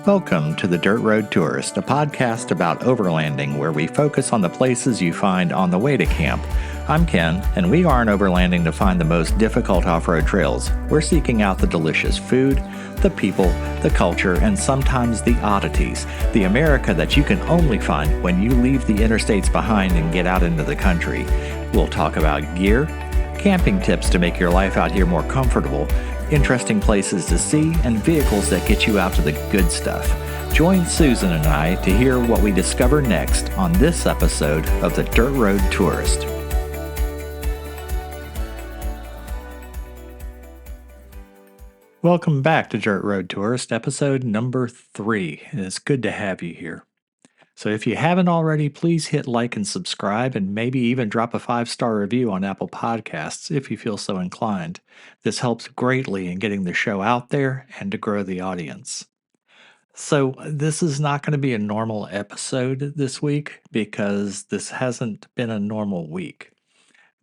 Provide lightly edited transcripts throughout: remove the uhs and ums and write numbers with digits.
Welcome to the Dirt Road Tourist, a podcast about overlanding where we focus on the places you find on the way to camp. I'm Ken, and we aren't overlanding to find the most difficult off-road trails. We're seeking out the delicious food, the people, the culture, and sometimes the oddities, the America that you can only find when you leave the interstates behind and get out into the country. We'll talk about gear, camping tips to make your life out here more comfortable, interesting places to see, and vehicles that get you out to the good stuff. Join Susan and I to hear what we discover next on this episode of the Dirt Road Tourist. Welcome back to Dirt Road Tourist, episode number 3. It's good to have you here. So if you haven't already, please hit like and subscribe, and maybe even drop a 5-star review on Apple Podcasts if you feel so inclined. This helps greatly in getting the show out there and to grow the audience. So this is not going to be a normal episode this week because this hasn't been a normal week.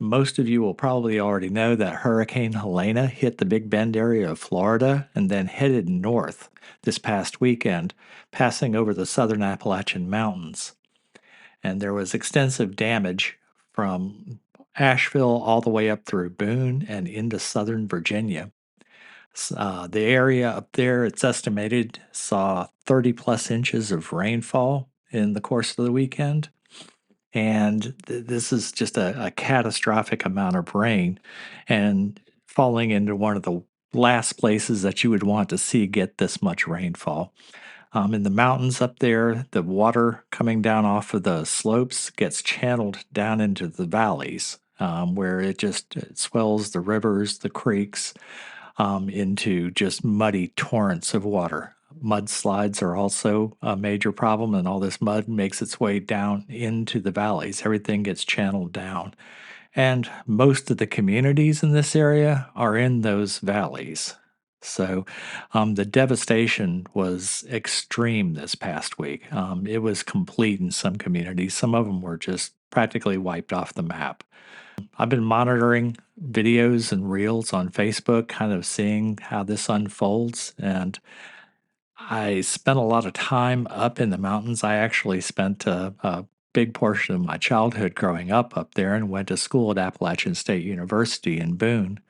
Most of you will probably already know that Hurricane Helena hit the Big Bend area of Florida and then headed north this past weekend, passing over the Southern Appalachian Mountains. And there was extensive damage from Asheville all the way up through Boone and into southern Virginia. The area up there, it's estimated, saw 30 plus inches of rainfall in the course of the weekend. And this is just a catastrophic amount of rain and falling into one of the last places that you would want to see get this much rainfall. In the mountains up there, the water coming down off of the slopes gets channeled down into the valleys, where it swells the rivers, the creeks, into just muddy torrents of water. Mudslides are also a major problem, and all this mud makes its way down into the valleys. Everything gets channeled down. And most of the communities in this area are in those valleys. So the devastation was extreme this past week. It was complete in some communities. Some of them were just practically wiped off the map. I've been monitoring videos and reels on Facebook, kind of seeing how this unfolds. And I spent a lot of time up in the mountains. I actually spent a big portion of my childhood growing up there and went to school at Appalachian State University in Boone.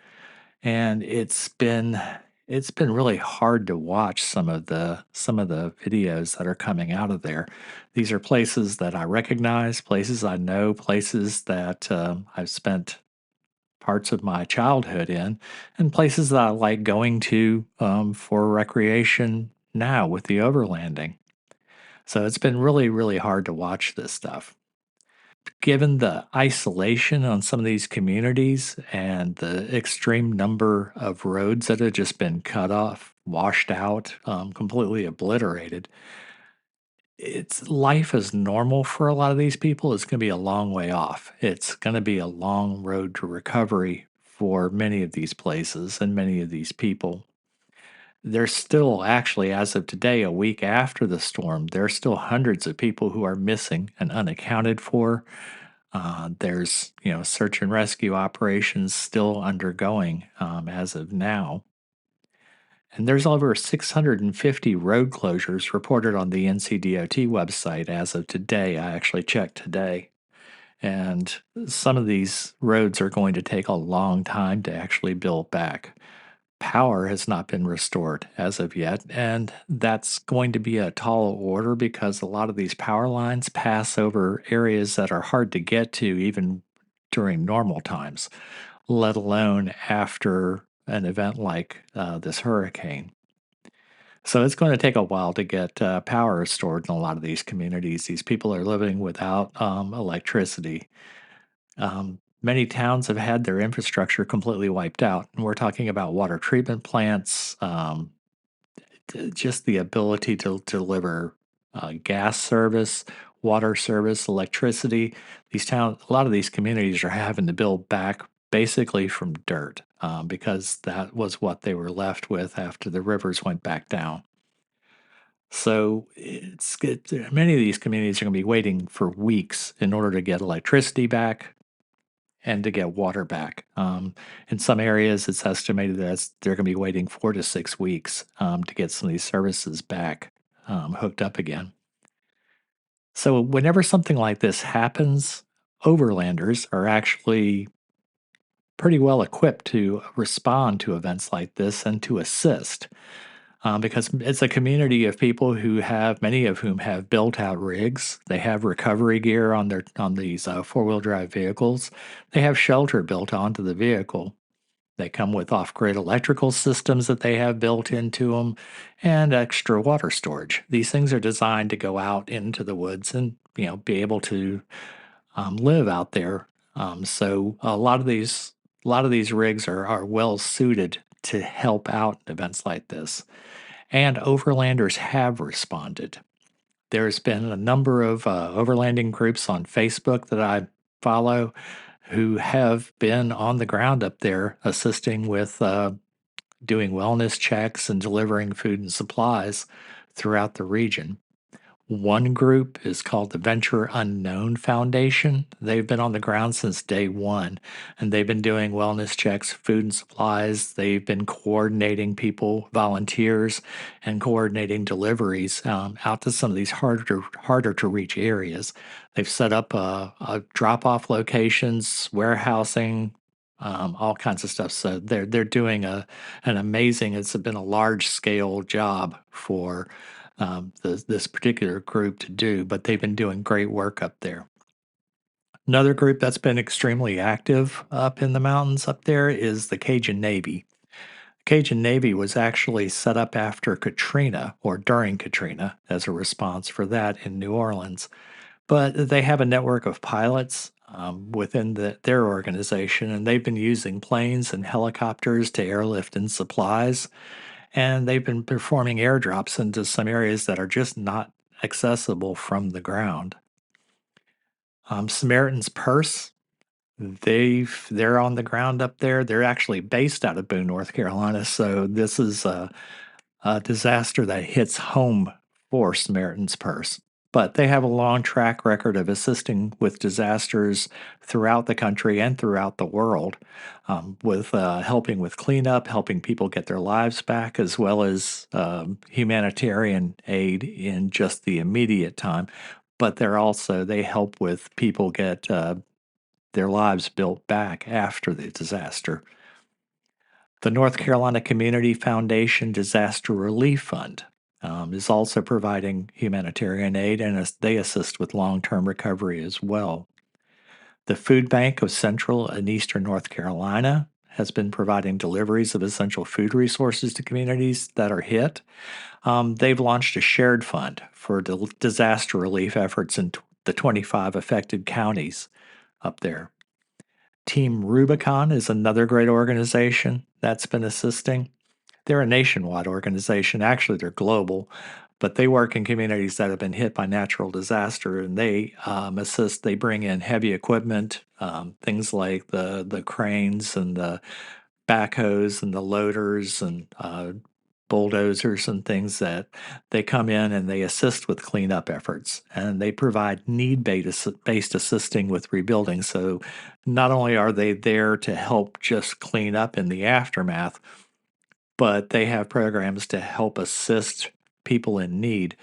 And it's been really hard to watch some of the videos that are coming out of there. These are places that I recognize, places I know, places that I've spent parts of my childhood in, and places that I like going to for recreation now with the overlanding. So it's been really, really hard to watch this stuff. Given the isolation on some of these communities and the extreme number of roads that have just been cut off, washed out, completely obliterated, it's life as normal for a lot of these people is going to be a long way off. It's going to be a long road to recovery for many of these places and many of these people. There's still, actually, as of today, a week after the storm, there are still hundreds of people who are missing and unaccounted for. There's, search and rescue operations still undergoing as of now. And there's over 650 road closures reported on the NCDOT website as of today. I actually checked today. And some of these roads are going to take a long time to actually build back. Power has not been restored as of yet, and that's going to be a tall order because a lot of these power lines pass over areas that are hard to get to even during normal times, let alone after an event like this hurricane. So it's going to take a while to get power restored in a lot of these communities. These people are living without electricity. Many towns have had their infrastructure completely wiped out. And we're talking about water treatment plants, just the ability to deliver gas service, water service, electricity. A lot of these communities are having to build back basically from dirt because that was what they were left with after the rivers went back down. So many of these communities are going to be waiting for weeks in order to get electricity back and to get water back. In some areas, it's estimated that they're going to be waiting 4 to 6 weeks to get some of these services back hooked up again. So, whenever something like this happens, overlanders are actually pretty well equipped to respond to events like this and to assist. Because it's a community of people who have many of whom have built out rigs. They have recovery gear on these 4-wheel drive vehicles. They have shelter built onto the vehicle. They come with off-grid electrical systems that they have built into them, and extra water storage. These things are designed to go out into the woods and be able to live out there. So a lot of these rigs are well suited to help out in events like this. And overlanders have responded. There's been a number of overlanding groups on Facebook that I follow who have been on the ground up there assisting with doing wellness checks and delivering food and supplies throughout the region. One group is called the Venture Unknown Foundation. They've been on the ground since day one, and they've been doing wellness checks, food and supplies. They've been coordinating people, volunteers, and coordinating deliveries out to some of these harder to reach areas. They've set up drop off locations, warehousing, all kinds of stuff. So they're doing an amazing. It's been a large scale job for this particular group to do, but they've been doing great work up there. Another group that's been extremely active up in the mountains up there is the Cajun Navy. Cajun Navy was actually set up after Katrina or during Katrina as a response for that in New Orleans. But they have a network of pilots within their organization, and they've been using planes and helicopters to airlift in supplies, and they've been performing airdrops into some areas that are just not accessible from the ground. Samaritan's Purse, they're on the ground up there. They're actually based out of Boone, North Carolina. So this is a disaster that hits home for Samaritan's Purse. But they have a long track record of assisting with disasters throughout the country and throughout the world, with helping with cleanup, helping people get their lives back, as well as humanitarian aid in just the immediate time. But they help with people get their lives built back after the disaster. The North Carolina Community Foundation Disaster Relief Fund is also providing humanitarian aid, and they assist with long term recovery as well. The Food Bank of Central and Eastern North Carolina has been providing deliveries of essential food resources to communities that are hit. They've launched a shared fund for disaster relief efforts in the 25 affected counties up there. Team Rubicon is another great organization that's been assisting. They're a nationwide organization. Actually, they're global, but they work in communities that have been hit by natural disaster, and they assist. They bring in heavy equipment, things like the cranes and the backhoes and the loaders and bulldozers and things that they come in and they assist with cleanup efforts, and they provide need-based assisting with rebuilding. So not only are they there to help just clean up in the aftermath, but they have programs to help assist people in need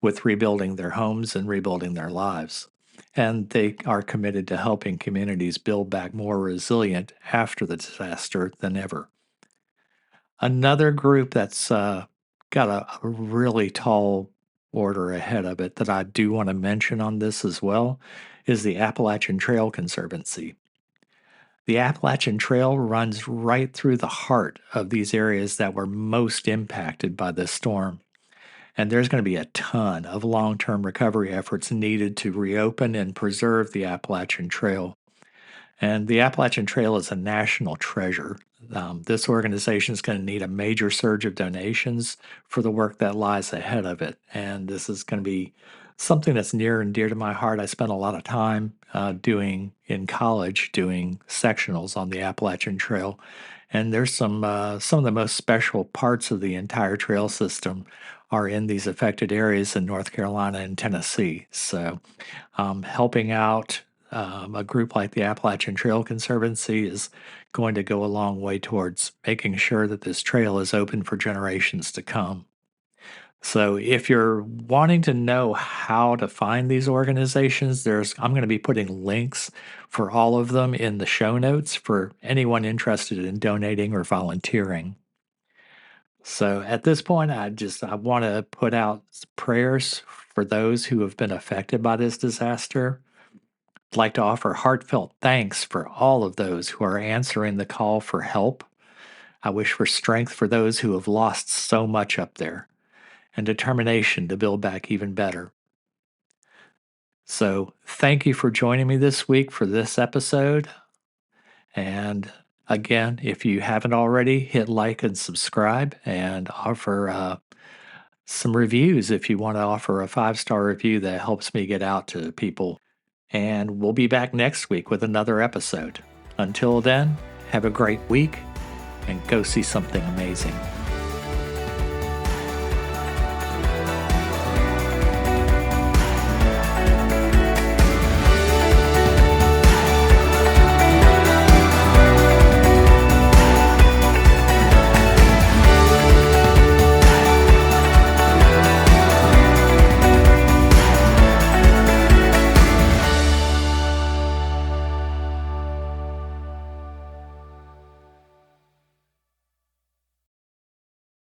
with rebuilding their homes and rebuilding their lives. And they are committed to helping communities build back more resilient after the disaster than ever. Another group that's got a really tall order ahead of it that I do want to mention on this as well is the Appalachian Trail Conservancy. The Appalachian Trail runs right through the heart of these areas that were most impacted by this storm. And there's going to be a ton of long term recovery efforts needed to reopen and preserve the Appalachian Trail. And the Appalachian Trail is a national treasure. This organization is going to need a major surge of donations for the work that lies ahead of it. And this is going to be something that's near and dear to my heart. I spent a lot of time doing in college doing sectionals on the Appalachian Trail, and there's some of the most special parts of the entire trail system are in these affected areas in North Carolina and Tennessee. So, helping out a group like the Appalachian Trail Conservancy is going to go a long way towards making sure that this trail is open for generations to come. So if you're wanting to know how to find these organizations, I'm going to be putting links for all of them in the show notes for anyone interested in donating or volunteering. So at this point, I want to put out prayers for those who have been affected by this disaster. I'd like to offer heartfelt thanks for all of those who are answering the call for help. I wish for strength for those who have lost so much up there and determination to build back even better. So, thank you for joining me this week for this episode. And again, if you haven't already, hit like and subscribe and offer some reviews if you want to offer a 5-star review that helps me get out to people. And we'll be back next week with another episode. Until then, have a great week and go see something amazing.